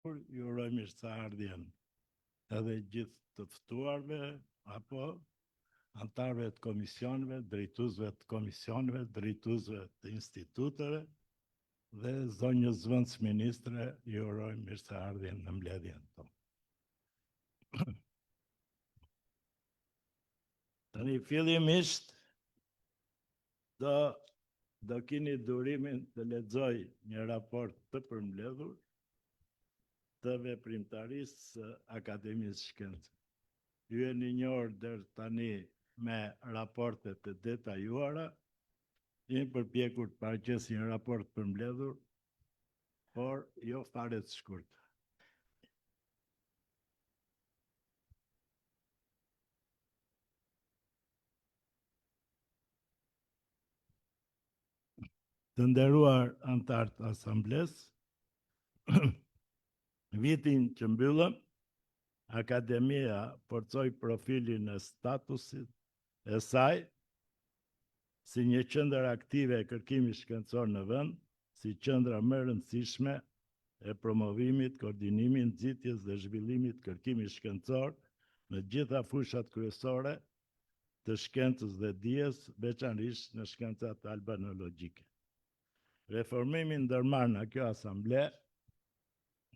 Ju uroj mirëseardhjen edhe gjithë të ftuarve apo antarëve të komisioneve, drejtuesve të komisioneve, drejtuesve të instituteve dhe zonjës zëvendës ministre, ju uroj mirëseardhjen në mbledhjen tonë. Tani fillimisht do keni durimin të lexoj një raport të përmbledhur të veprimtarisë së Akademisë Shkencave. Ju jeni njohur deri tani me raportet të detajuara. Jemi përpjekur të paraqes një raport përmbledhur, por jo fare të shkurtër. Të nderuar antar të asamblesë, vitin që mbyllëm, Akademia forcoi profilin e statusit e saj si një qendër aktive e kërkimit shkencor në vend, si qendra më e rëndësishme e promovimit, koordinimit, nxitjes dhe zhvillimit të kërkimit shkencor në gjitha fushat kryesore të shkencës dhe dijes, veçanërisht në shkencat albanologjike. Reformimi ndërmarrë nga kjo asamble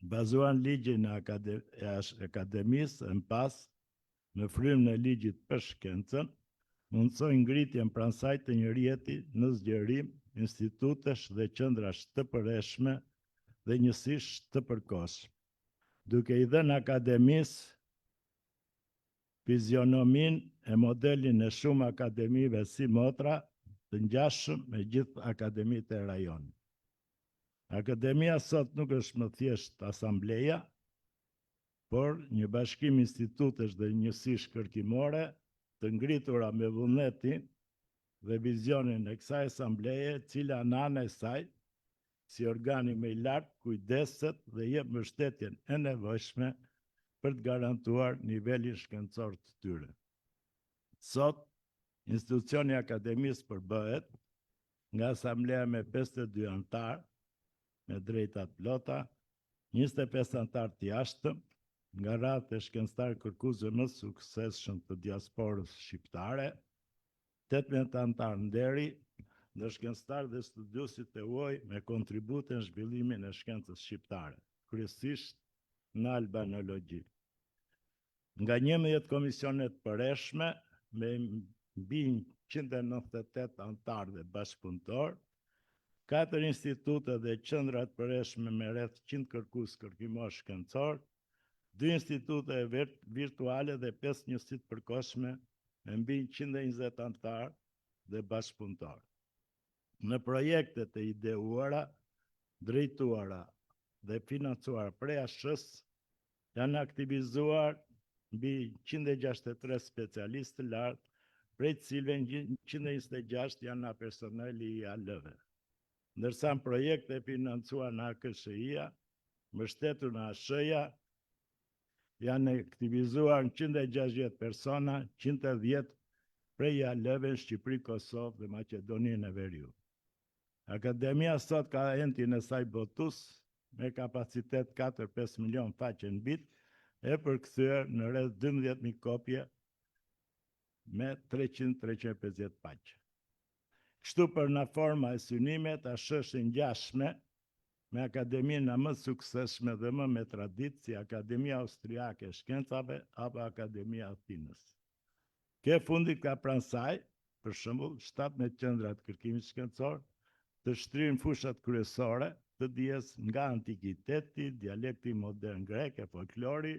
bazuan ligjin e akademisë më pas në frymën e ligjit për shkencën, mundsoi ngritjen pranë saj të një rjeti në zgjerim, institutesh dhe qendrash të përreshme dhe njësish të përkohshme, duke i dhënë akademisë fizionomin e modelin e shumë akademive si motra të ngjashëm me gjithë akademitë e rajonit. Akademia sot nuk është më thjesht asambleja, por një bashkim institutesh dhe njësish kërkimore të ngritura me vullnetin dhe vizionin e kësaj asambleje, cila në anën e saj, si organi më i lartë, kujdeset dhe jep mbështetjen e nevojshme për të garantuar nivelin shkencor të tyre. Sot, institucioni i akademisë përbëhet nga asambleja me 52 antarë, me drejta të plota, 25 antarë të jashtëm, nga radhë e shkencëtar kërkuesve më suksesshëm të diasporës shqiptare, 18 antarë nderi, ndër shkencëtarë dhe studiuesit e huaj me kontribute në zhvillimin e shkencës shqiptare, kryesisht në albanologji. Nga 11 komisionet përreshme, me mbi 198 antarë dhe bashkëpunëtorë, 4 institute dhe qendra të përreshme me rreth 100 kërkues kërkimor shkencor, 2 institute virtuale dhe 5 njësit përkohshme me mbi 120 antarë dhe bashkëpunëtorë. Në projektet e ideuara, drejtuara dhe financuara prej ASH-s, janë aktivizuar mbi 163 specialistë të lartë, prej të cilëve 126 janë nga personeli i AL-ve. Ndërsa në projekte financuar nga AKSHI-ja, mbështetur nga ASH-ja, janë aktivizuar 160 persona, 110 prej AL-ve në Shqipëri, Kosovë dhe Maqedoninë e Veriut. Akademia sot ka entin e saj botues me kapacitet 4-5 milion faqe në vit, e përkthyer në rreth 12.000 kopje me 300-350 faqe. Kështu për në forma e synimet, është ngjashme me akademinë më suksesshme dhe më me traditë si Akademia Austriake e Shkencave apo Akademia Athinës. Ke fundit ka pranë saj, për shembull, 17 qendra të kërkimit shkencor, të shtrirë në fushat kryesore të dijes nga antikiteti, dialekti modern grek e folklori,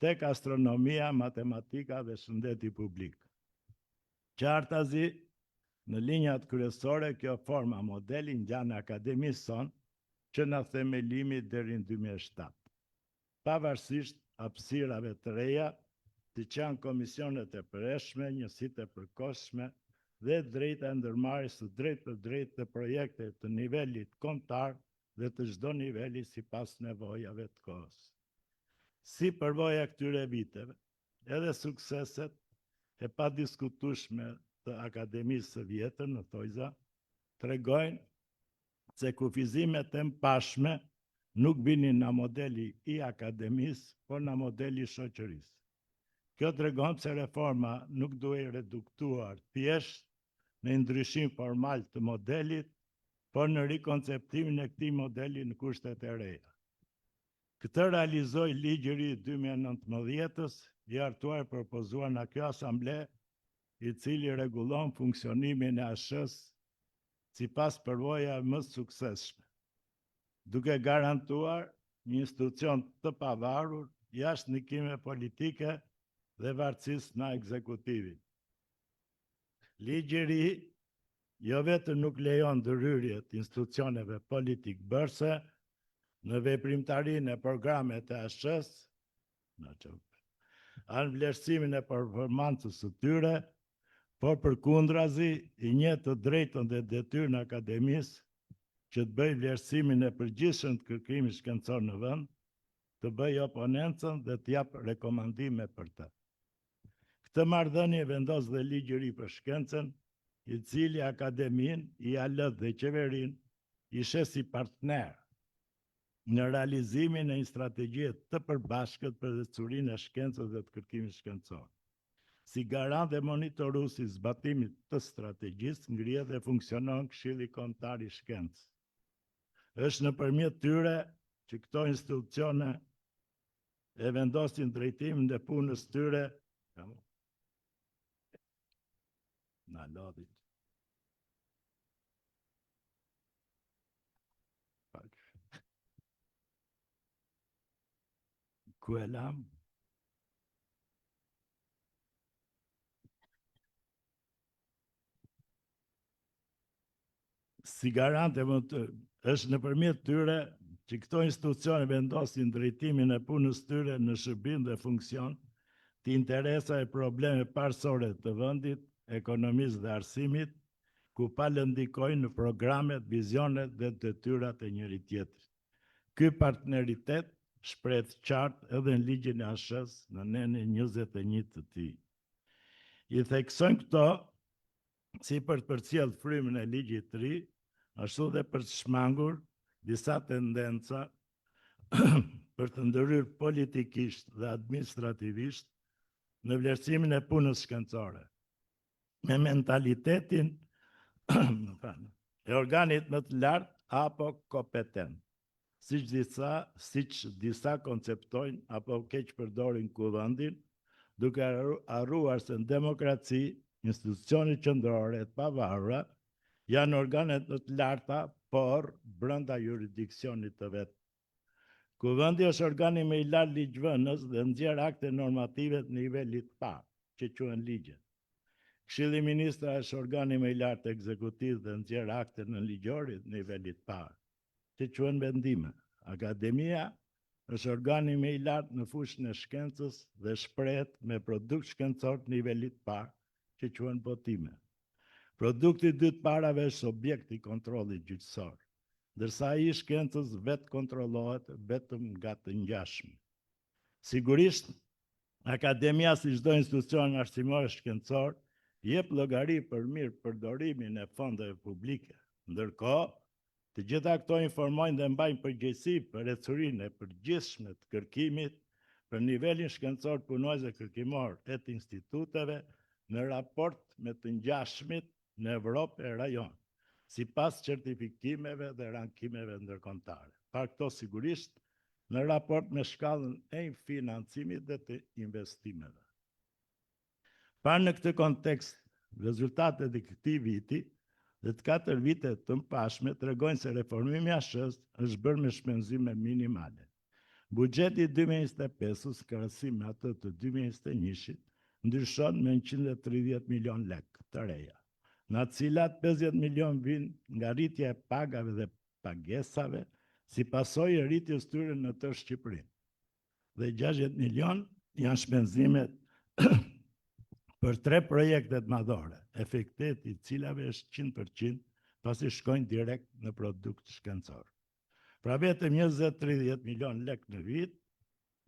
tek astronomia, matematika dhe shëndeti publik. Qartazi, në linjat kryesore, kjo forma modeli ngjan akademisë son që nga themelimi deri në 2007. Pavarësisht hapësirave të reja, të qanë komisionet e përreshme, njësitë e përkohshme dhe drejta e ndërmarrjes së drejt për drejt të projekte të nivelit kombëtar dhe të çdo niveli sipas nevojave të kohës. Si përvoja këtyre viteve, edhe sukseset e padiskutueshme të akademisë së vjetër në Thojza tregojnë se kufizimet e mpashme nuk binin nga modeli i akademisë, por nga modeli i shoqërisë. Kjo tregon se reforma nuk duhej reduktuar thjesht në ndryshim formal të modelit, por në rikonceptimin e këtij modeli në kushtet e reja. Këtë realizoi ligjëri i 2019-s, i hartuar propozuar nga kjo asamble, i cili rregullon funksionimin e ASH-s sipas përvojave më suksesshme, duke garantuar një institucion të pavarur jashtë ndikimeve politike dhe varësisë nga ekzekutivi. Ligji i ri jo vetëm nuk lejon ndërhyrje të institucioneve politik bërëse në veprimtarinë e programeve të ASH-s, anë vlerësimin e performancës së tyre, por përkundrazi i njeh të drejtën dhe detyrën e akademisë që të bëjë vlerësimin e përgjithshëm të kërkimit shkencor në vend, të bëjë oponencën dhe të japë rekomandime për të. Këtë marrëdhënie vendos dhe ligji i ri për shkencën, i cili akademinë, IAL dhe qeverinë i sheh si partner në realizimin e një strategjie të përbashkët për dhecurinë e shkencës dhe të kërkimit shkencor. Si garant dhe monitorues i zbatimit të strategjisë, ngrihet dhe funksionon Këshilli Kombëtar i Shkencës. Është nëpërmjet tyre që këto institucione e vendosin drejtimin e punës tyre na lodhit. Ku e lam? Si garante është nëpërmjet tyre që këto institucione vendosin drejtimin e punës tyre në shërbim dhe funksion të interesa e probleme parësore të vendit, ekonomisë dhe arsimit, ku palë ndikojnë në programet, vizionet dhe detyrat e njëri tjetrit. Ky partneritet shprehet qartë edhe në ligjin e ASH-s në nenin 21 të tij. I theksojmë këto si për të përcjellë frymën e ligjit të ri, ashtu dhe për të shmangur disa tendenca për të ndërhyrë politikisht dhe administrativisht në vlerësimin e punës shkencore, me mentalitetin e organit më të lartë apo kompetent, siç disa konceptojnë apo keq përdorin kuvendin, duke harruar se në demokraci institucionet qendrore të pavarura janë organet më të larta, por brenda jurisdiksionit të vet. Kuvendi është organi më i lartë ligjvënës dhe nxjerr akte normative të nivelit të parë, që quhen ligje. Këshilli i Ministrave është organi më i lartë ekzekutiv dhe nxjerr akte në ligjorit të nivelit të parë, që quhen vendime. Akademia është organi më i lartë në fushën e shkencës dhe shprehet me produkt shkencor të nivelit të parë, që quhen votime. Produkti i dytë parave është objekti i kontrollit gjyqësor, ndërsa ai i shkencës vetë kontrollohet vetëm nga të ngjashme. Sigurisht, akademia si çdo institucion arsimor shkencor jep llogari për mirë përdorimin e fondeve publike. Ndërkohë, të gjitha këto informojnë dhe mbajnë përgjegjësi për ecurinë e përgjithshme të kërkimit për nivelin shkencor punojësve kërkimor e të instituteve në raport me të ngjashmit në Evropë e rajon, sipas certifikimeve dhe rankimeve ndërkombëtare. Pa këto sigurisht në raport me shkallën e financimit dhe të investimeve. Parë në këtë kontekst, rezultatet e këtij viti dhe të 4 vitet të mëparshme tregojnë se reformimi i ASH-s është bërë me shpenzime minimale. Buxheti i 2025-s, krahasim me atë të 2021-shit, ndryshon me 130 milion lekë të reja, nga të cilat 50 milion vijnë nga rritja e pagave dhe pagesave si pasojë e rritjes tyre në tërë Shqipërinë. Dhe 60 milion janë shpenzimet për 3 projektet madhore, efekteti i cilave është 100%, pasi shkojnë direkt në produkt shkencor. Pra vetëm 20-30 milion lekë në vit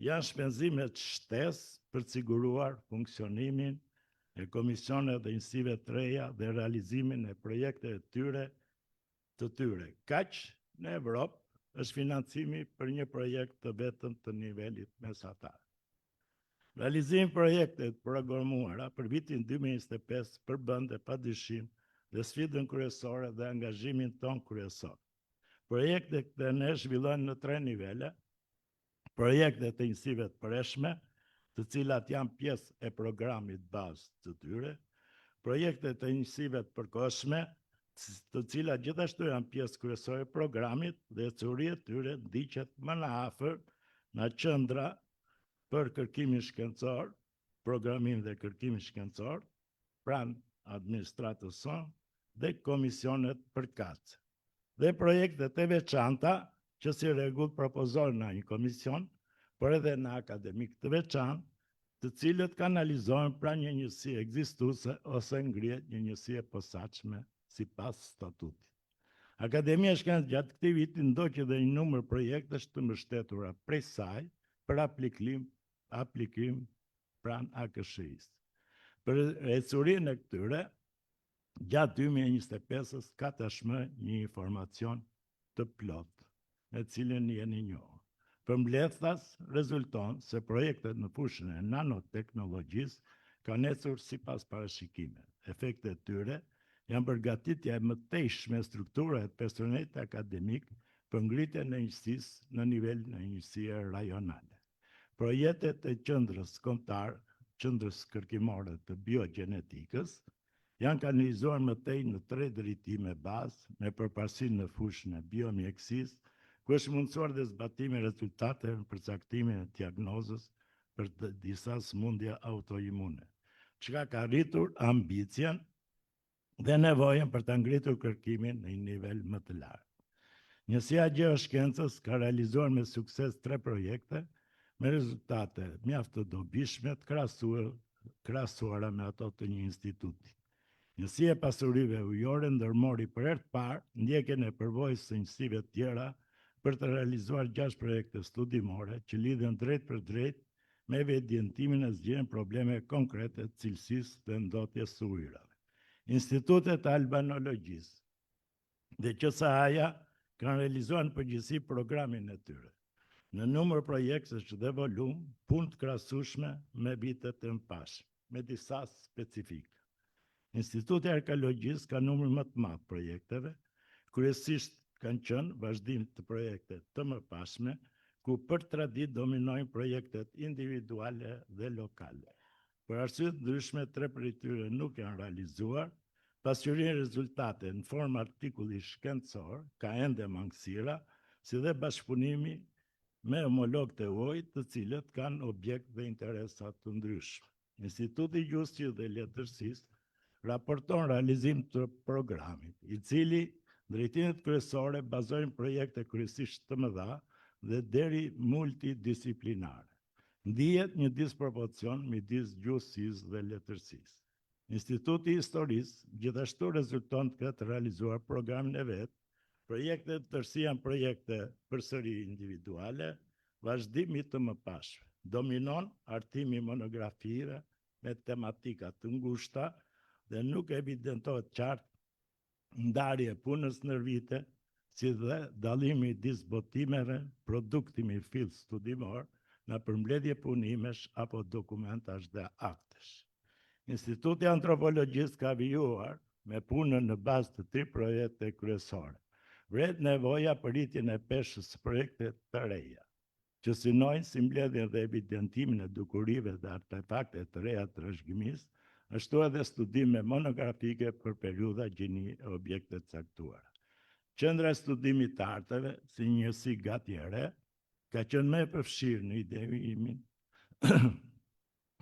janë shpenzimet shtesë për të siguruar funksionimin e komisioneve dhe institutive të reja dhe realizimin e projekteve të tyre, kaq në Evropë, është financimi për një projekt të vetëm të nivelit mesatar. Realizimi i projektet programuara për vitin 2025 përbënte padyshim dhe sfidën kryesore dhe angazhimin ton kryesor. Projektet e ne zhvillohen në 3 nivele: projekte të njësive të përreshme, të cilat janë pjesë e programit bazë të tyre, projekte të njësive të përkohshme, të cilat gjithashtu janë pjesë kryesore e programit dhe ecuria e tyre ndiqet më në afër nga qendra për kërkimin shkencor, programim dhe kërkimin shkencor, pranë administratës sonë dhe komisionet përkatëse. Dhe projektet e veçanta që si rregull propozohen në një komision, por edhe në akademik të veçantë, të cilët kanalizohen pranë një njësie ekzistuese ose ngrihet një njësie e posaçme sipas statutit. Akademia e Shkencave gjatë këtij viti ndoqi dhe një numër projektesh të mbështetura prej saj për aplikim pranë AKSH-së. Për ecurinë e këtyre, gjatë 2025-s ka tashmë një informacion të plot, me cilën jeni njohur. Përmbledhas rezulton se projektet në fushën e nanoteknologjisë kanë ecur sipas parashikimeve. Efektet e tyre janë përgatitja e mëtejshme e strukturave të personelit akademik për ngritjen e njësisë në nivel në njësie rajonale. Projektet e qendrës kombëtare, qendrës kërkimore të biogjenetikës, janë kanalizuar mëtej në 3 drejtime bazë me përparësinë në fushën e biomjekësisë, ku është mundësuar dhe zbatimi i rezultateve në përcaktimin e diagnozës për disa sëmundje autoimune, çka ka rritur ambicien dhe nevojën për të ngritur kërkimin në një nivel më të lartë. Njësia e gjeoshkencës ka realizuar me sukses 3 projekte me rezultate mjaft të dobishme të krahasuara me ato të një instituti. Njësia e pasurive ujore ndërmori për herë të parë ndjekjen e përvojës së njësive të tjera për të realizuar 6 projekte studimore që lidhen drejt për drejt me evidentimin e zgjedhjen probleme konkrete të cilësisë dhe ndotjes së ujrave. Institutet e albanologjisë dhe QSA-ja kanë realizuar në përgjithësi programin e tyre në numër projektesh dhe volum, punë të krahasueshme me vitet e mëparshme, me disa specifika. Instituti i Arkeologjisë ka numër më të madh projekteve, kryesisht kanë qenë vazhdim të projekte të mëparshme, ku për tradit dominojnë projektet individuale dhe lokale. Për arsye të ndryshme, 3 prej tyre nuk janë realizuar, pasqyrinë rezultate në formë artikulli shkencor ka ende mangësira, si dhe bashkëpunimi me homologë të UOI, të cilët kanë objekt dhe interesa të ndryshme. Instituti i Gjuhësisë dhe Letërsisë raporton realizim të programit, i cili drejtimet kryesore bazojnë projekte kryesisht të mëdha dhe deri multidisiplinare. Ndihet një disproporcion midis gjuhësisë dhe letërsisë. Instituti i Historisë gjithashtu rezulton të ketë realizuar programin e vet. Projektet tërësi janë projekte përsëri individuale, vazhdimi të mëparshme. Dominon artimi monografive me tematika të ngushta dhe nuk evidentohet qartë ndarje punës në vite, si dhe dallimi midis botimeve, produktimi fill studimor, në përmbledhje punimesh apo dokumentash dhe aktesh. Instituti i Antropologjisë ka vijuar me punën në bazë të 3 projekte kryesore. Vret nevoja për rritjen e peshës së projekte të reja, që synojnë si mbledhjen dhe evidentimin e dukurive dhe artefakte të reja të trashëgimisë, ashtu edhe studime monografike për periudha gjini e objekte caktuara. Qendra e studimit të arteve, si njësi gati e re, ka qenë më e përfshirë në ideimin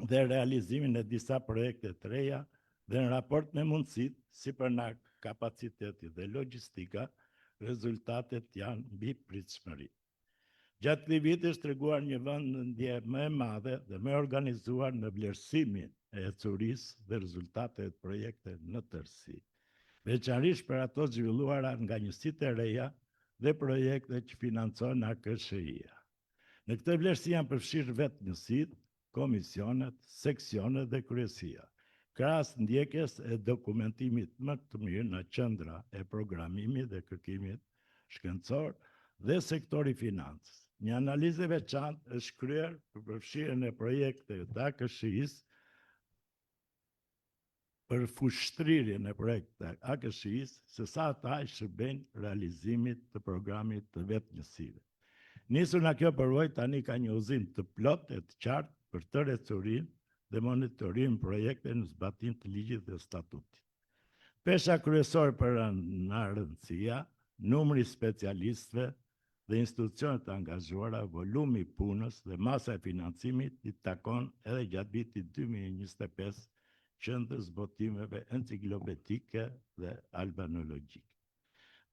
dhe realizimin e disa projekte të reja dhe në raport me mundësitë, si për nga kapaciteti dhe logjistika, rezultatet janë mbi pritshmëri. Gjatë këtij viti është treguar një vëmendje më e madhe dhe më organizuar në vlerësimin e ecurisë dhe rezultatet e projekte në tërësi, veçanërisht për ato zhvilluara nga njësitë e reja dhe projekte që financon AKSH-ja. Në këtë vlerësi janë përfshirë vetë njësitë, komisionet, seksionet dhe kryesia, krahas ndjekjes e dokumentimit më të mirë në qendra e programimit dhe kërkimit shkencor dhe sektori financës. Një analizë e veçantë është kryer për përfshirjen e projekteve të AKSH-së për fushëtrirjen e projekteve të AKSH-së, se sa ata shërbejnë realizimit të programit të vetënjësive. Nisur nga kjo përvojë, tani ka një udhëzim të plotë e të qartë për të rrethurim dhe monitorim projekte në zbatim të ligjit dhe statutit. Pesha kryesore për në rëndësia, numri specialistëve dhe institucionet të angazhuara, volumi punës dhe masa e financimit i takon edhe gjatë vitit 2025 qendrës botimeve enciklopedike dhe albanologjike.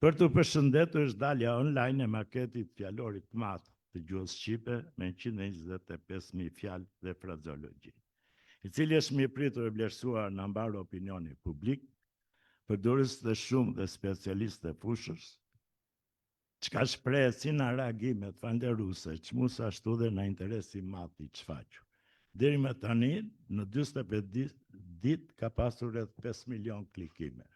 Për të përshëndetur është dalja online e maketit fjalorit të madh të gjuhës shqipe me 125.000 fjalë dhe frazeologji, i cili është mirëpritur e vlerësuar në ambar opinioni publik, përdorës të shumë dhe specialistë e fushës, çka shprehet si në reagimet falënderuese, çmues ashtu dhe në interesi madh i shfaqur. Deri më tani, në 45 ditë ka pasur rreth 5 milion klikime.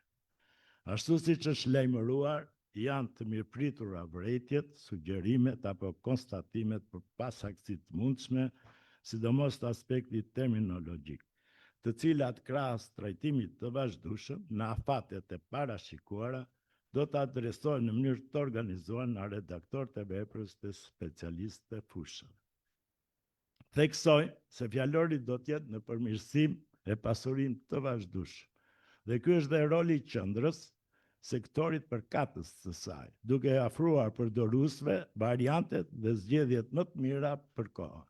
Ashtu siç është lajmëruar, janë të mirëpritura vërejtjet, sugjerimet apo konstatimet për pasaktësi të mundshme, sidomos të aspektit terminologjik, të cilat krahas trajtimit të vazhdueshëm në afatet e parashikuara, do të adresohen në mënyrë të organizuar nga redaktorët e veprës dhe specialistët e fushës. Theksoj se fjalori do të jetë në përmirësim e pasurim të vazhdueshëm. Dhe ky është dhe roli i qendrës sektorit përkatës së saj, duke afruar përdoruesve variantet dhe zgjedhjet më të mira për kohën.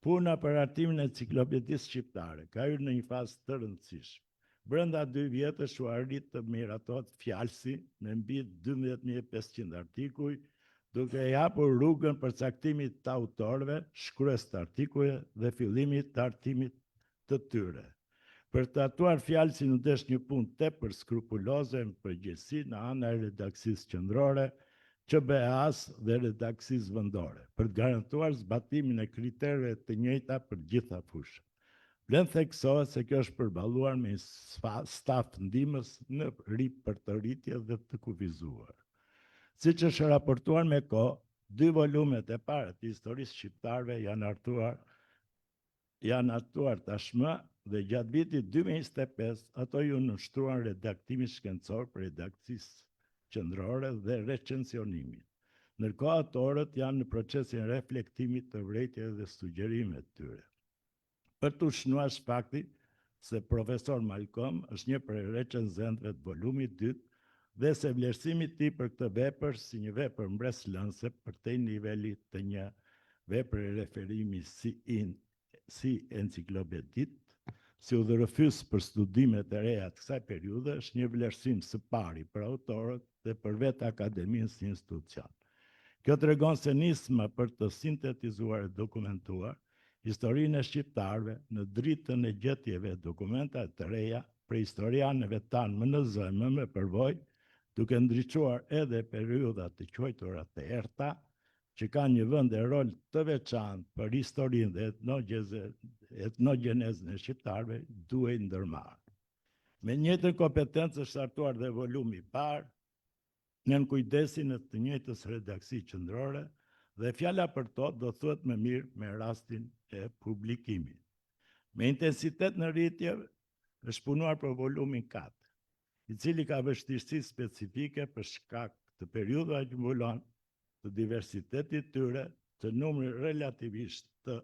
Puna për hartimin e enciklopedisë shqiptare ka hyrë në një fazë të rëndësishme. Brenda 2 vjetësh u arrit të miratohet fjalësi me mbi 12.500 artikuj, duke i hapur rrugën për caktimit të autorëve, shkrues të artikujve dhe fillimit të hartimit të tyre. Për të hartuar fjalësin u desh një punë tepër skrupuloze në përgjithësi në ana e redaksisë qendrore, QBA-s dhe redaksisë vendore, për të garantuar zbatimin e kriterëve të njëjta për gjitha fushat. Vlen theksohet se kjo është përballuar me staf ndihmës në ripërtëritje dhe të kufizuar. Siç është raportuar me kohë, 2 volumet e para të historisë shqiptarëve janë hartuar tashmë dhe gjatë vitit 2025 ato ju nështruan redaktimit shkencor për redaksisë qendrore dhe recensionimit. Ndërkohë autorët janë në procesin e reflektimit të vërejtjeve dhe sugjerimet të tyre. Për të shënuar fakti se profesor Malcolm është një prej recenzentëve të volumit 2 dhe se vlerësimi i tij për këtë vepër si një vepër mbreslënse përtej nivelit të një vepre referimi si enciklopedit, si udhërëfys për studimet e reja të kësaj periudhe, është një vlerësim së pari për autorët dhe për vetë akademinë si institucion. Kjo tregon se nisma për të sintetizuar e dokumentuar historinë e shqiptarëve në dritën e gjetjeve dokumenta të reja për historianëve tanë më në zëmë me përvojë, duke ndriçuar edhe periudhat të quajtura të errta, që kanë një vend e rol të veçantë për historinë dhe etnogjenezën e shqiptarëve, duhej ndërmarrë. Me njëjtën kompetencë është hartuar dhe volumi i parë, nën kujdesin e të njëjtës redaksi qendrore, dhe fjala për to do thuhet më mirë me rastin e publikimit. Me intensitet në rritje është punuar për volumin 4, i cili ka vështirësi specifike për shkak të periudhave që mbulon, të diversitetit tyre, të numrit relativisht të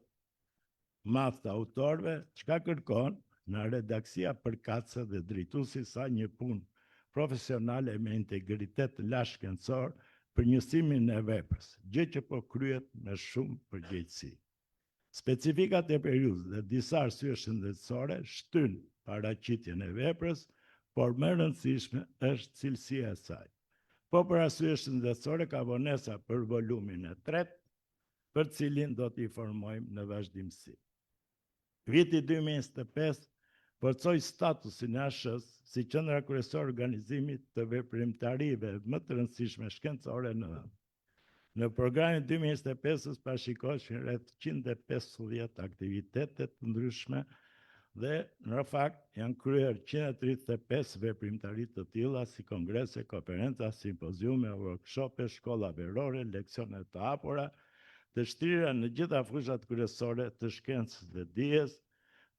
madh të autorëve, çka kërkon nga redaksia përkatëse dhe drejtuesi sa një punë profesionale me integritet të lartë shkencor për njësimin e veprës, gjë që po kryhet me shumë përgjegjësi. Specifikat e periudhës dhe disa arsye shëndetësore shtyn paraqitjen e veprës, por më rëndësishme është cilësia e saj. Po për arsye shëndetësore ka vonesa për volumin e 3, për cilin do t'i informojmë në vazhdimsi. Viti 2025 forcoi statusin e ASH-s si qendra kryesore organizimit të veprimtarive më të rëndësishme shkencore në vend. Në programin 2025 parashikoheshin rreth 150 aktivitete të ndryshme, dhe në fakt janë kryer 135 veprimtari të tilla si kongrese, konferenca, simpoziume, workshope, shkolla verore, leksione të hapura, të shtrira në gjitha fushat kryesore të shkencës dhe dijes,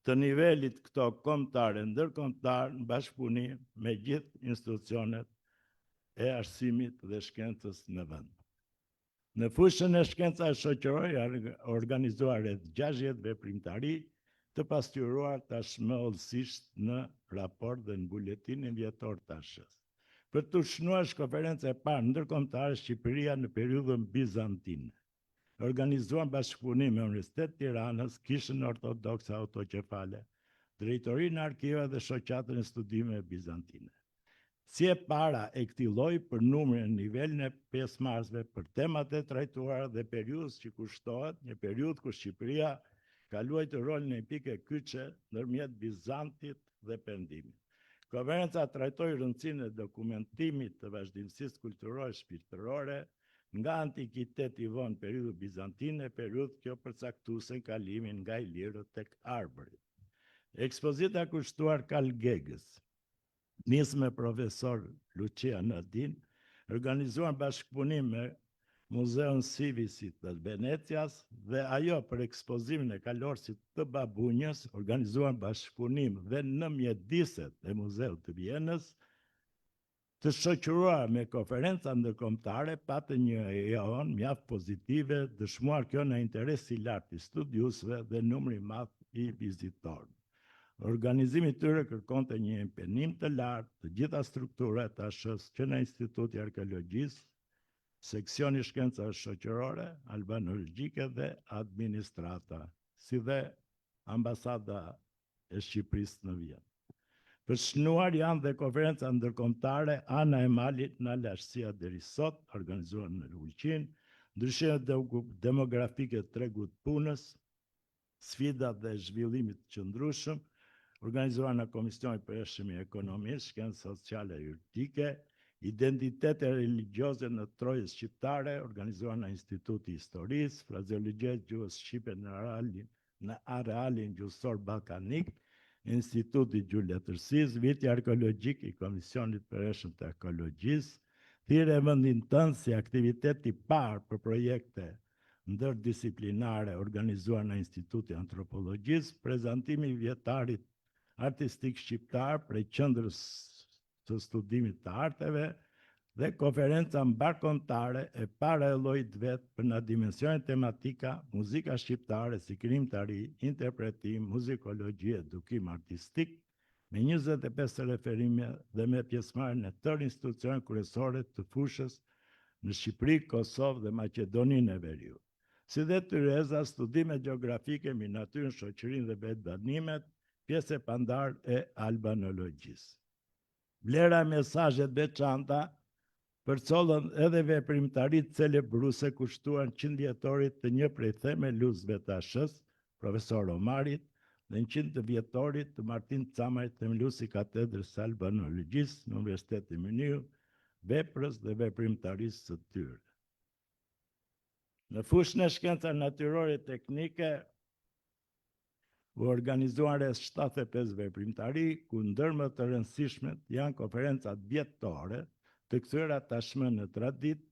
të nivelit këto kombëtar e ndërkombëtar në bashkëpunim me gjithë institucionet e arsimit dhe shkencës në vend. Në fushën e shkencave shoqërore janë organizuar rreth 60 veprimtari të pasqyruar tashmë hollësisht në raport dhe në buletinin vjetor të ASH-s. Për të shënuar konferencën e parë ndërkombëtare Shqipëria në periudhën bizantine. Organizuan bashkëpunim me Universitetin e Tiranës, Kishën Ortodokse Autokefale, Drejtorinë e Arkiveve dhe Shoqatën e Studimeve Bizantine. Si e para e këtij lloji për numrin e nivelin e pjesëmarrësve për temat e trajtuara dhe periudhës që kushtohet, një periudhë ku Shqipëria ka luajtur rolin e pikë kyçe ndërmjet Bizantit dhe Perëndimit. Konferenca trajtoi rëndësinë e dokumentimit të vazhdimësisë kulturore shpirtërore nga antikiteti vonë periudhë bizantine, periudhë kjo përcaktuese kalimin nga Ilirët tek Arbërit. Ekspozita kushtuar Karl Gegës, nis me profesor Lucia Nadin, organizuar bashkëpunim me Muzeun Civisit të Venecias dhe ajo për ekspozimin e kalorësit të Babunjës, organizuar bashkëpunim dhe në mjediset e Muzeut të Vienës, të shoqëruar me konferenca ndërkombëtare, patë një eon mjaft pozitive, dëshmuar kjo në interes i lartë i studiusve dhe numri i madh i vizitorëve. Organizimi i tyre kërkonte një impenim të lartë të gjitha strukturat të ASH-s që në Instituti i Arkeologjisë, seksioni shkencave shoqërore, albanologjike dhe administrata, si dhe ambasada e Shqipërisë në Vjenë. Për shënuar janë dhe konferenca ndërkombëtare Ana e Malit në Lashësia deri sot, organizuar në Ulqin, ndryshimet demografike të tregut punës, sfidat dhe zhvillimit të qëndrueshëm, organizuar në Komisioni për Përshëndetjen Ekonomisë, Shkencë Sociale e Juridike, identitete religjioze në Trojës Shqiptare, organizuar në Instituti i Historisë, frazeologjia e gjuhës shqipe në arealin gjuhësor ballkanik, Instituti i Gjuhëletërsisë, viti arkeologjik i Komisionit Përshëm të Arkeologjisë, thirrje e vendin tënd si aktivitet i parë për projekte ndërdisiplinare organizuar në Instituti i Antropologjisë, prezantimi i vjetarit artistik shqiptar prej qendrës së studimit të arteve dhe konferenca mbarkombëtare e para e llojit vet për në dimensione tematika, muzika shqiptare si krijimtari, interpretim, muzikologji, edukim artistik, me 25 referime dhe me pjesëmarrjen e tërë institucioneve kryesore të fushës në Shqipëri, Kosovë dhe Maqedoninë e Veriut. Si dhe Tyreza, studime gjeografike mbi natyrën, shoqërinë dhe vetbanimet, pjesë e pandar e albanologjisë. Vlera e mesazhet veçanta përcollën edhe veprimtaritë celebruese kushtuar 100 vjetorit të një prej themeluesve të ASH-s, profesor Omarit, dhe 100 vjetorit të Martin Camarit, themeluesi i katedrës së albanologjisë në Universitetin e Myniu, veprës dhe veprimtarisë së tyre. Në fushën e shkencave natyrore e teknike, u organizuan rreth 75 veprimtari, ku ndër më të rëndësishmet janë konferencat vjetore, të kthyer tashmë në traditë,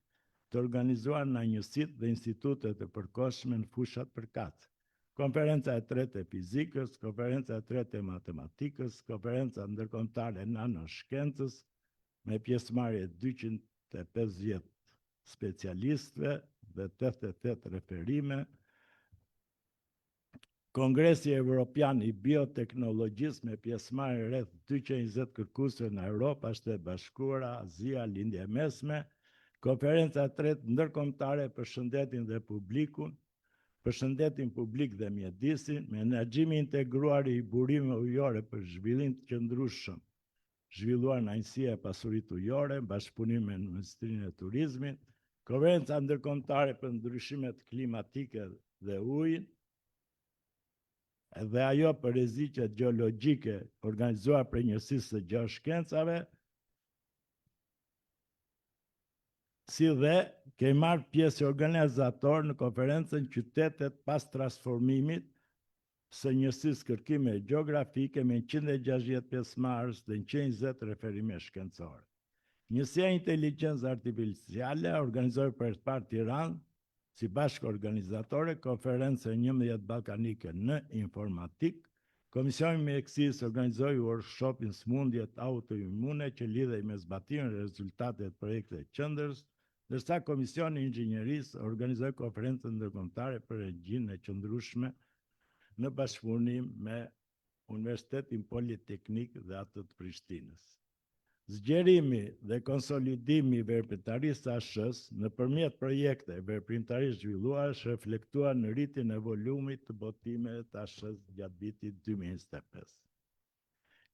të organizuar në njësitë dhe institutet e përkohshme në fushat përkatëse. Konferenca e tretë e fizikës, konferenca e tretë e matematikës, konferenca ndërkombëtare e nanoshkencës, me pjesëmarrje 250 specialistëve dhe 88 referime, Kongresi Evropian i Bioteknologjisë me pjesëmarrje rreth 220 kërkuesve në Europë, Shtetet e Bashkuara, Azia, Lindje e Mesme, konferenca e tretë ndërkombëtare për shëndetin dhe publikun, për shëndetin publik dhe mjedisin, menaxhimi integruar i burimeve ujore për zhvillim të qëndrueshëm, zhvilluar në Agjencia e Pasurisë Ujore, bashkëpunim me Ministrinë e Turizmit, konferenca ndërkombëtare për ndryshimet klimatike dhe ujin, dhe ajo për rreziqet gjeologjike organizuar për njësisë së gjeoshkencave, si dhe kemi marrë pjesë organizator në konferencën Qytetet pas transformimit, së njësisë kërkime gjeografike me 160 pjesëmarrës dhe 120 referime shkencore. Njësia Inteligjencë Artificiale organizoi për parë Tiranë si bashkë organizatore konferencë 11 ballkanike në informatik. Komisioni i Mjekësisë organizoi workshopin Smundjet autoimune që lidhej me zbatimin e rezultateve të projektit të qendrës, ndërsa Komisioni i Inxhinierisë organizoi konferencën ndërkombëtare për energjinë e qëndrueshme në bashkëpunim me Universitetin Politeknik dhe atë të Prishtinës. Zgjerimi dhe konsolidimi i veprimtarisë së ASH-s nëpërmjet projekte veprimtarisht zhvilluara është reflektuar në rritjen e volumit të botimeve të ASH-s gjatë vitit 2025.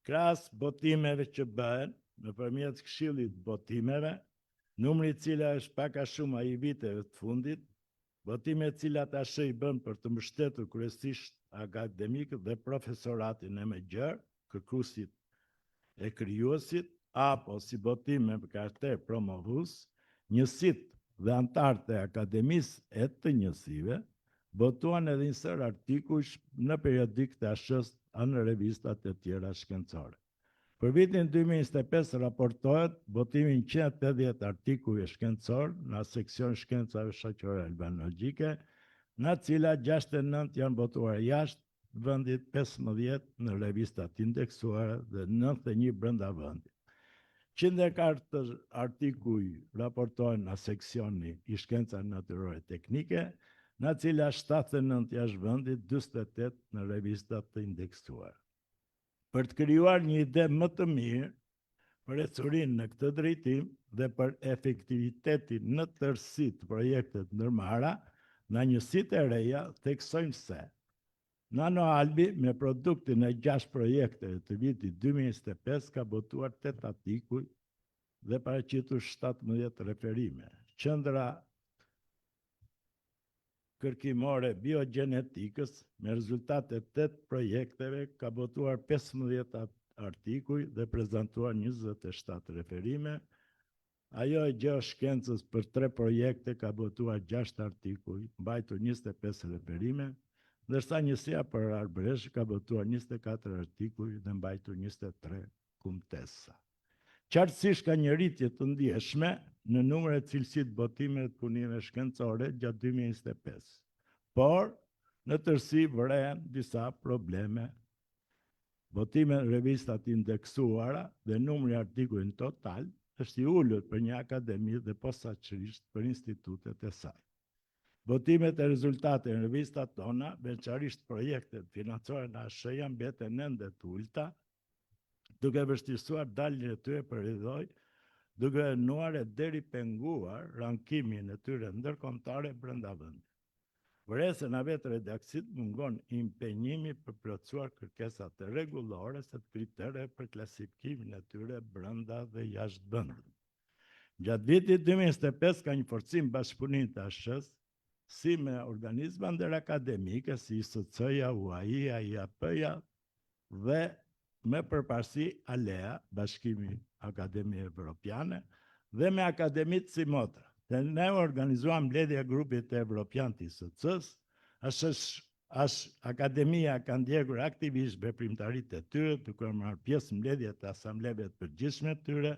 Krahas botimeve që bëhen nëpërmjet Këshillit të Botimeve, numri i cila është pak a shumë ai i viteve të fundit, botime të cilat ASH i bën për të mbështetur kryesisht akademikët dhe profesoratin e mëgjer, kërkuesit e krijuesit, apo si botime me karakter promovues, njësitë dhe anëtarët e akademisë e të njësive botuan edhe një sër artikujsh në periodik të ASH-s në revistat e tjera shkencore. Për vitin 2025 raportohet botimi 180 artikuj shkencor në seksion shkencave shoqërore albanologjike, në cila 69 janë botuar jashtë vendit, 15 në revistat indeksuara dhe 91 brenda vendit. 104 artikuj raportohen në seksioni i shkencave natyrore teknike, në cila 79 jashtë vendit, 48 në revistat të indeksuara. Për të krijuar një ide më të mirë për ecurinë në këtë drejtim dhe për efektivitetin në tërësi të projektet ndërmarra, në njësitë e reja theksojmë se NanoAlbi me produktin e 6 projekteve të vitit 2025 ka botuar 8 artikuj dhe paraqitur 17 referime. Qendra kërkimore biogenetikës me rezultate 8 projekteve ka botuar 15 artikuj dhe prezantuar 27 referime. Ajo e gjeoshkencës për 3 projekte ka botuar 6 artikuj, mbajtur 25 referime, ndërsa njësia për arbëresh ka botuar 24 artikuj dhe mbajtur 23 kumtesa. Qartësisht ka një rritje të ndjeshme në numër e cilësitë botimeve të punimeve shkencore gjatë 2025, por në tërësi vëren disa probleme. Botime në revistat indeksuara dhe numri artikujve në total është i ulur për një akademi dhe posaçërisht për institutet e saj. Botimet e rezultate në revistat tona, veçanërisht projektet financuara nga ASH, janë mbeten ende të ulta, duke vështirësuar daljen e tyre për ridhoj, duke rënuar e deri penguar rankimin e tyre ndërkombëtare brenda vendit. Vërese në vetë redaksit mungon impenjimi për plotësuar kërkesat e rregullore se të kritere për klasifikimin e tyre brenda dhe jashtë vendit. Gjatë vitit 2025 ka një forcim bashkëpunimi të ASH-s si me organizma ndërakademike si ISC-ja, UAI-ja, IAP-ja dhe me përparësi ALEA, Bashkimi Akademi Evropiane, dhe me akademitë si motra. Dhe ne organizuam mbledhja grupit evropian të ISC-s, akademia ka ndjekur aktivisht veprimtaritë e tyre, duke marrë pjesë në mbledhjet e asambleve të përgjithshme të tyre,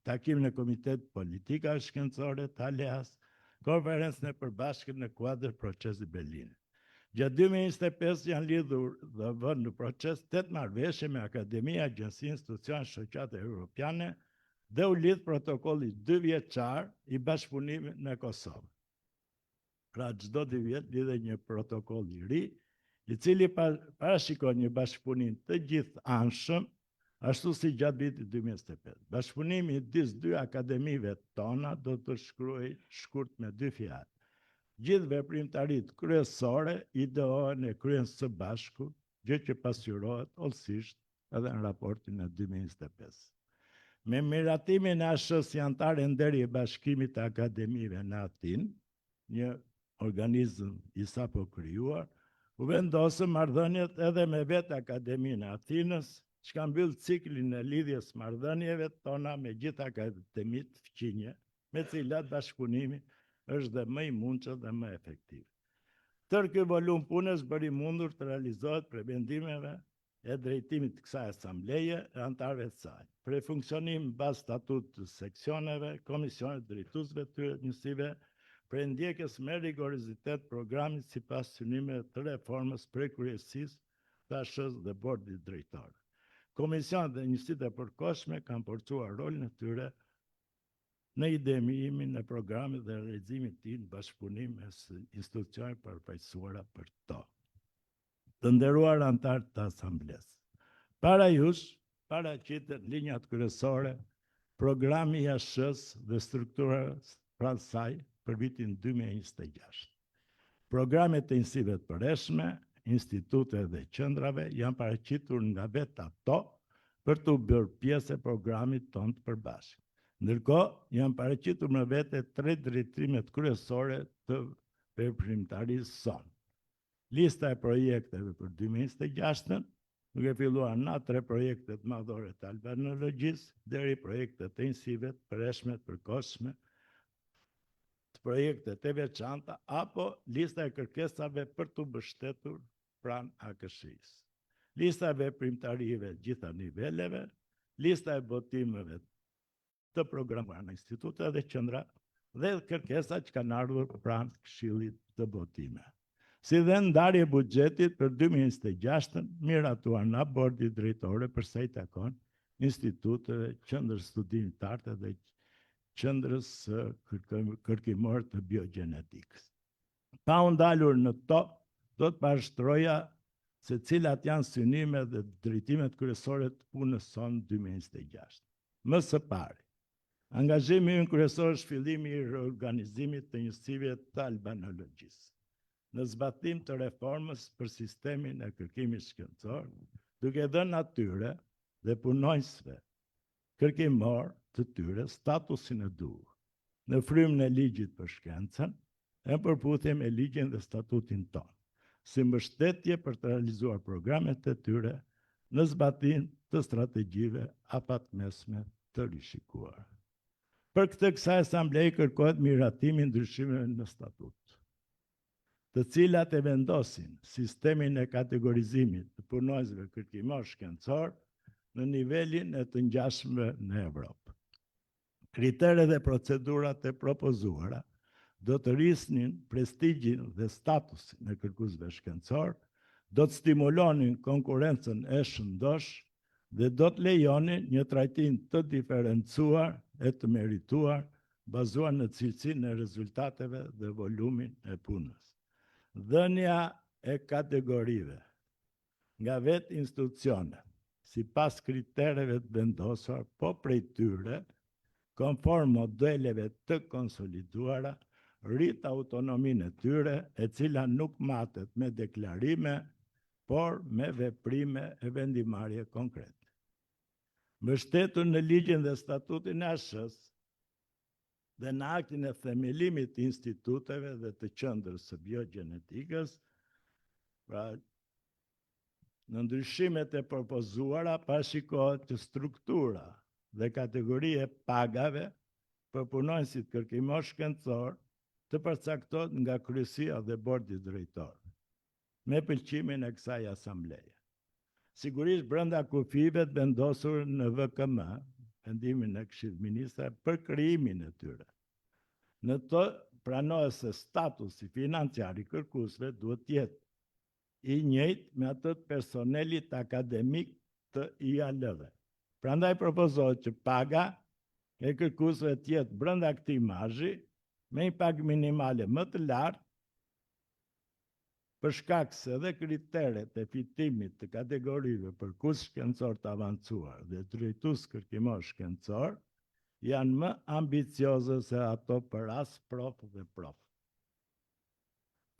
takimin e Komitetit Politika Shkencore të ALEA-s, konferencën e përbashkët në kuadër procesit Berlinit. Gjatë 2025 janë lidhur dhe vënë në proces 8 marrëveshje me akademi, agjenci, institucione shoqate europiane dhe u lidh protokolli 2 vjeçar i bashkëpunimit në Kosovë. Pra çdo 2 vjet lidhet një protokoll i ri, i cili parashikon një bashkëpunim të gjithëanshëm, ashtu si gjatë vitit 2025. Bashkëpunimi i disë 2 akademive tona do të shkruaj shkurt me 2 fjalë. Gjithë veprimtaritë kryesore ideohen e kryen së bashku, gjë që pasqyrohet hollësisht edhe në raportin e 2025. Me miratimin e ASH-s si antar nderi e Bashkimit të Akademive në Atinë, një organizëm i sapo krijuar, u vendosën marrëdhëniet edhe me vetë Akademinë e Atinës, që ka mbyll ciklin e lidhjes marrëdhënieve tona me gjithë akademitë fqinje, me cilat bashkëpunimi është dhe më i mundshëm dhe më efektiv. Tërë ky volum punës bëri mundur të realizohet për vendimeve e drejtimit të kësaj asambleje e antarëve të saj. Për funksionim baz statut të seksioneve, komisionet drejtuesve të njësive, për ndjekjes me rigorizitet programit sipas synimeve të reformës prej kryesisë të ASH-s dhe bordit drejtor. Komisionet dhe njësitë e përkohshme kanë forcuar rolin e tyre në idemimin e programit dhe realizimit të tij në bashkëpunim me institucionet përfaqësuara për to. Të nderuar antarë të asamblesë, para jush paraqitet linjat kryesore, programi i ASH-s dhe strukturës pranë saj për vitin 2026. Programet e njësive të përreshme, institute dhe qendrave janë paraqitur nga vetë ato për të bërë pjesë e programit tonë të përbashkët. Ndërkohë, janë paraqitur me vete 3 drejtimet kryesore të veprimtarisë sonë. Lista e projekteve për 2026, duke filluar nga 3 projektet madhore të albanologjisë deri projektet e njësive të përreshme të përkohshme, të projektet e veçanta apo lista e kërkesave për të mbështetur pranë AKSH-s. Lista e veprimtarive gjitha niveleve, lista e botimeve të programuar në institute dhe qendra dhe kërkesa që kanë ardhur pranë Këshillit të Botime. Si dhe ndarje buxhetit për 2026 miratuar nga bordi drejtore për sa i takon instituteve, qendrës studimit të artë dhe qendrës kërkimore të biogenetikës. Pa u ndalur në to, do të parashtroja se cilat janë synimet dhe drejtimet kryesore të punës sonë 2026. Më së pari, angazhimi ynë kryesor është fillimi i reorganizimit të njësive të albanologjisë, në zbatim të reformës për sistemin e kërkimit shkencor, duke dhënë atyre dhe punonjësve kërkimor të tyre statusin e duhur, në frymën e ligjit për shkencën, e përputhje me ligjin dhe statutin tonë, si mbështetje për të realizuar programet e tyre në zbatim të strategjive afatmesme të rishikuara. Për këtë kësaj asamblej kërkohet miratimi ndryshimeve në statut, të cilat e vendosin sistemin e kategorizimit të punonjësve kërkimor shkencor në nivelin e të ngjashmëve në Evropë. Kriteret dhe procedurat e propozuara do të rrisnin prestigjin dhe statusin e kërkuesve shkencor, do të stimulonin konkurrencën e shëndosh dhe do të lejonin një trajtim të diferencuar e të merituar, bazuar në cilësinë e rezultateve dhe volumin e punës. Dhënia e kategorive nga vetë institucionet, sipas kritereve të vendosur, po prej tyre, konform modeleve të konsoliduara, rrit autonominë e tyre, e cila nuk matet me deklarime, por me veprime e vendimarrje konkrete. Mbështetur në ligjin dhe statutin e ASH-s dhe në aktin e themelimit të instituteve dhe të qendrës së biogenetikës, pra në ndryshimet e propozuara parashikohet që struktura dhe kategorie pagave për punonjësit kërkimor shkencor të përcaktohet nga kryesia dhe bordi drejtor, me pëlqimin e kësaj asambleje. Sigurisht brenda kufive të vendosur në VKM, vendimin e Këshillit Ministrave për krijimin e tyre. Në të pranohet se statusi financiar i kërkuesve duhet të jetë i njëjtë me atë të personelit akademik të IAL-ve. Prandaj propozohet që paga e kërkuesve të jetë brenda këtij margji me një pagë minimale më të lartë, për shkak se dhe kriteret e fitimit të kategorive për kurs shkencor të avancuar dhe drejtues kërkimor shkencor janë më ambicioze se ato për as prof dhe prof.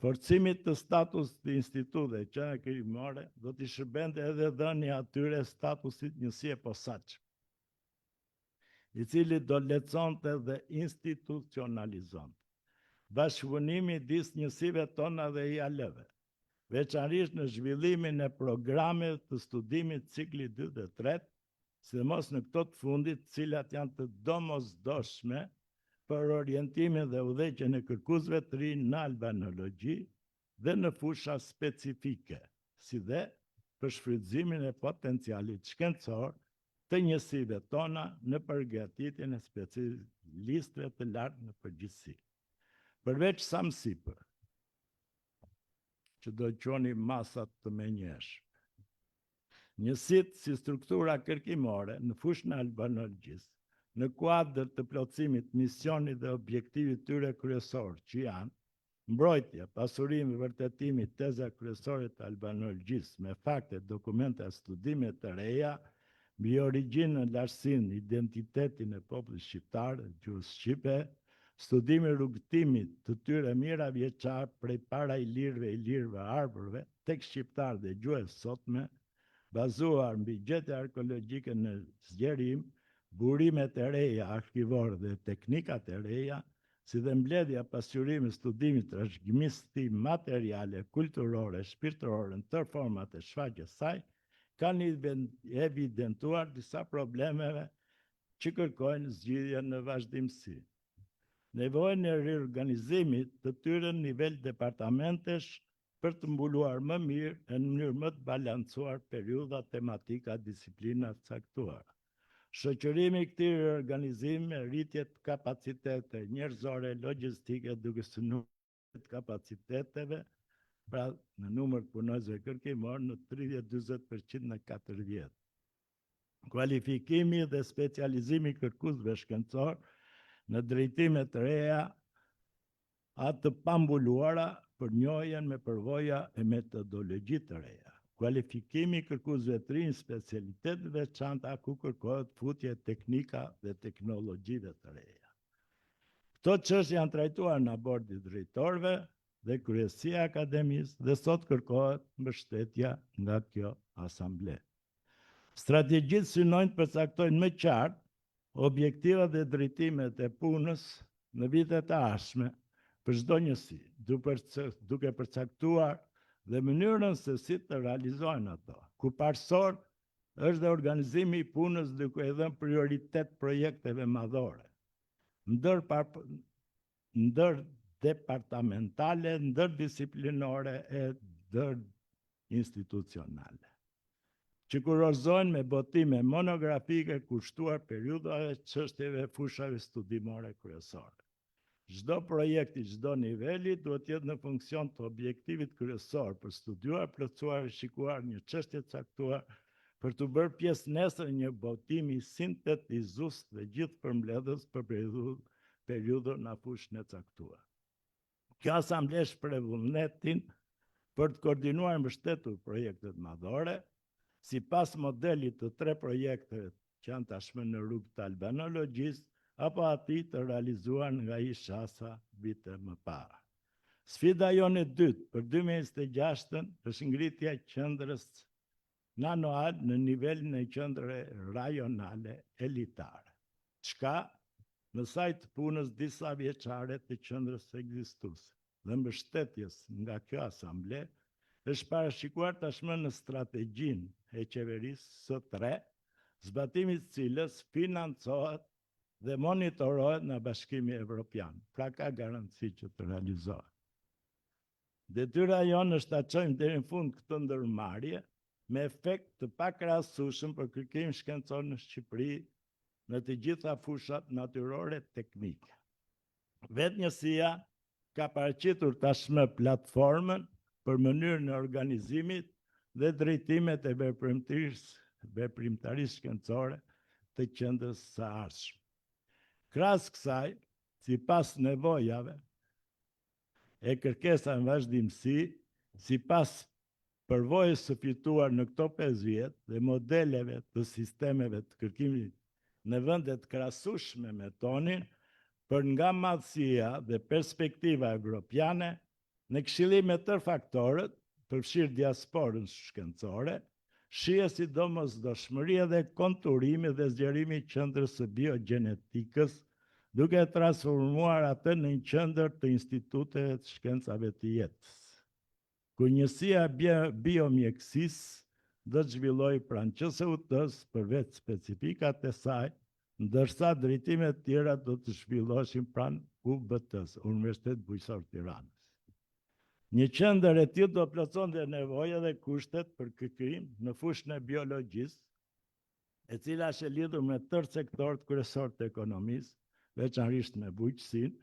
Forcimit të status të instituteve që janë kërkimore do t'i shërbente edhe dhënia atyre statusit njësie posaçme, i cili do leconte dhe institucionalizonte bashkëpunimi midis njësive tona dhe IAL-ve, veçanërisht në zhvillimin e programeve të studimit cikli 2 dhe 3, sidomos në këto të fundit, cilat janë të domosdoshme për orientimin dhe udhëheqjen e kërkuesve të rinj në albanologji, dhe në fusha specifike, si dhe për shfrytëzimin e potencialit shkencor të njësive tona në përgatitjen e specialistëve të lartë në përgjithësi. Përveç sa më sipër, që do qoni masat të menjeshme. Njësit si struktura kërkimore në fushën e albanologjisë, në kuadër të plotësimit misionit dhe objektivit tyre kryesor, që janë mbrojtja, pasurimi, vërtetimi, teza kryesore të albanologjisë me fakte, dokumente, studime të reja, mbi origjinën, lartësinë, identitetin e popullit shqiptar, gjuhës shqipe, studimi rrugëtimit të tyre mira vjeçar prej para ilirëve arburve, tek shqiptar dhe gjuhës sotme, bazuar mbi gjetje arkeologjike në zgjerim, burimet e reja arkivore dhe teknikat e reja, si dhe mbledhja pasqyrimi studimit trashëgimisë materiale, kulturore, shpirtërore në tërë format e shfaqjes saj, kanë evidentuar disa problemeve që kërkojnë zgjidhje në vazhdimsi. Nevojën e riorganizimit të tyre në nivel departamentesh për të mbuluar më mirë e në mënyrë më të balancuar periudha, tematika, disiplina të caktuara. Shoqërimi i këtij riorganizimi, rritjet kapacitete njerëzore, logjistike, duke synuar të kapaciteteve, pra në numër të punonjësve kërkimor në 30-40% në 4 vjet. Kualifikimi dhe specializimi i kërkuesve shkencor në drejtime të reja, atë të pambuluara për njohjen me përvoja e metodologji të reja. Kualifikimi i kërkuesve të rinj specialitet dhe veçanta ku kërkohet futje teknika dhe teknologjive të reja. Këto çështje janë trajtuar në bordin e drejtorëve dhe kryesia e akademisë dhe sot kërkohet mbështetja nga kjo asamble. Strategjitë synojnë të përcaktojnë më qartë objektivat dhe drejtimet e punës në vitet e ardhshme për çdo njësi, duke përcaktuar dhe mënyrën se si të realizohen ato, ku parësor është dhe organizimi i punës duke i dhënë prioritet projekteve madhore, ndër departamentale, ndër disiplinore e ndër institucionale, që kurorëzohen me botime monografike kushtuar periudhave, çështjeve, fushave studimore kryesore. Çdo projekt i çdo niveli duhet jetë në funksion të objektivit kryesor për studiuar, plotësuar e shikuar një çështje të caktuar për të bërë pjesë nesër një botimi sintetizues dhe gjithë përmbledhës për periudhën në fushën e caktuar. Kjo asamble shpreh vullnetin për të koordinuar e mbështetur projektet madhore, sipas modelit të 3 projekteve që janë tashmë në rrugë të albanologjisë, apo atij të realizuar nga ISHASA vite më parë. Sfida jonë e dytë për 2026 është ngritja e qendrës nanoal në nivelin e qendre rajonale elitare. Çka në saj të punës disa vjeçare të qendrës ekzistuese dhe mbështetjes nga kjo asamble është parashikuar tashmë në strategjinë e qeverisë së 3, zbatimi i cilës financohet dhe monitorohet nga Bashkimi Evropian, pra ka garanci që të realizohet. Detyra jonë është ta çojmë deri në fund këtë ndërmarrje me efekt të pakrahasueshëm për kërkim shkencor në Shqipëri në të gjitha fushat natyrore teknike. Vetë njësia ka paraqitur tashmë platformën për mënyrën e organizimit dhe drejtimet e veprimtarisë shkencore të qendrës së ardhshme. Krahas kësaj, sipas nevojave e kërkesave në vazhdimsi, sipas përvojës së fituar në këto 5 vjet dhe modeleve të sistemeve të kërkimit në vendet krahasueshme me tonin, për nga madhësia dhe perspektiva evropiane, në këshillim me tërë faktorët, përfshirë diasporën shkencore, shihet sidomosdoshmëria dhe konturimi dhe zgjerimi i qendrës së biogjenetikës, duke transformuar atë në një qendër të instituteve të shkencave të jetës, ku njësia biomjekësisë do të zhvillojë pranë QSUT-s për vetë specifikat e saj, ndërsa drejtimet tjera do të zhvilloheshin pranë UBT-s, Universitet Bujqësor Tiranës. Një qendër e tillë do plotësonte nevojat dhe kushtet për KKI në fushën e biologjisë, e cila është e lidhur me tërë sektorët kryesorë të ekonomisë, veçanërisht me bujqësinë,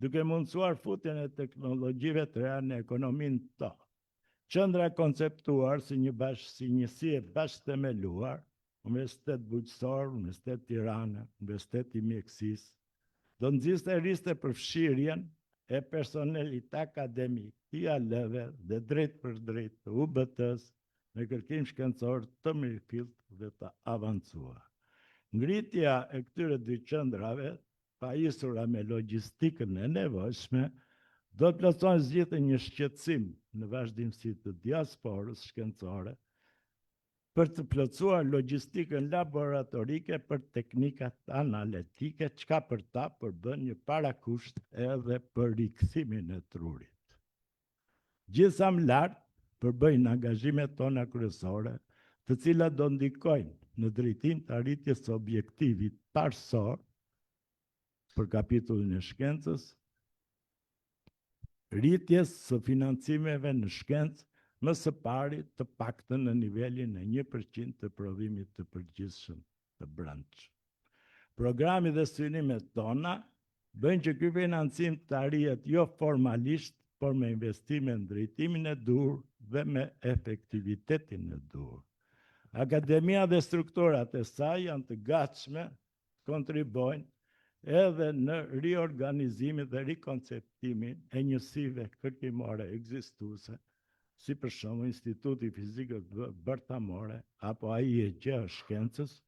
duke mundësuar futjen e teknologjive të reja në ekonominë tonë. Qendra e konceptuar si njësi e bashkëthemeluar, Universitet Bujqësor, Universitet Tirana, Universiteti i Mjekësisë, do nxiste riste përfshirjen e personelit akademik, IAL-ve dhe drejt për drejt të UBT-s me kërkim shkencor të mirëfillt dhe të avancuar. Ngritja e këtyre dy qendrave, pajisura me logjistikën e nevojshme, do të plotësojnë zgjidhje një shqetësim në vazhdimsi të diasporës shkencore për të plotësuar logjistikën laboratorike për teknikat analitike, çka për ta përbën një parakusht edhe për rikthimin e trurit. Gjithsa më lart përbëjnë angazhimet tona kryesore, të cilat do ndikojnë në drejtim të arritjes së objektivit parësor për kapitullin e shkencës, rritjes së financimeve në shkencë, më së pari të paktën në nivelin e 1% të prodhimit të përgjithshëm të brendshëm. Programi dhe synimet tona bëjnë që ky financim të arrihet jo formalisht, por me investime në drejtimin e dur dhe me efektivitetin e dur. Akademia dhe strukturat e saj janë të gatshme të kontribojnë edhe në riorganizimin dhe rikonceptimin e njësive kërkimore ekzistuese, si për shembull Instituti Fizikës Bërthamore apo AIEQ shkencës,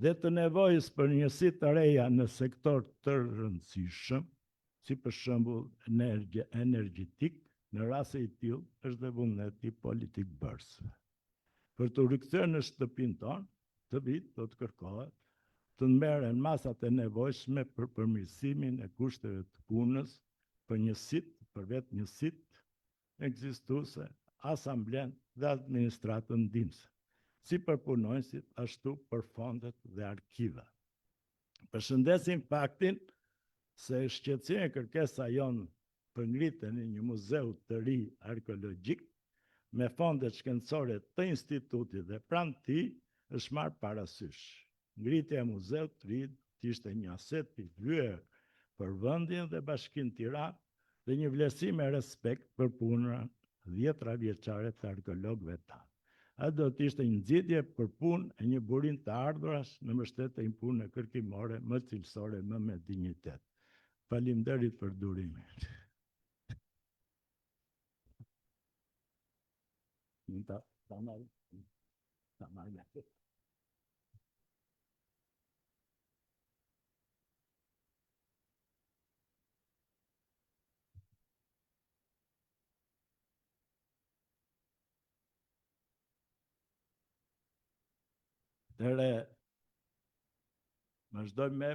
dhe të nevojës për njësi të reja në sektor të rëndësishëm, si për shembull energjetik, në raste i tillë është dhe vullneti politik bërësve. Për të rikthyer në shtëpinë tonë, të vit do të kërkohet të merren masat e nevojshme për përmirësimin e kushteve të punës për njësitë, për vetë njësitë ekzistuese, asamblen dhe administratën ndihmëse, si për punonjësit, ashtu për fondet dhe arkiva. Përshëndesim faktin se shqetësimi e kërkesa jonë për ngritjen e një muzeu të ri arkeologjik me fondet shkencore të institutit dhe pranë tij është marrë parasysh. Ngritja e muzeut të ri ishte një aset i vyer për vendin dhe Bashkinë Tiranë dhe një vlerësim e respekt për punën 10 vjeçare të arkeologëve tanë. Atë do të ishte një nxitje për punë e një burim të ardhurash në mbështetjen e punës kërkimore më cilësore, më me dinjitet. Faleminderit për durimin. Vazhdojmë me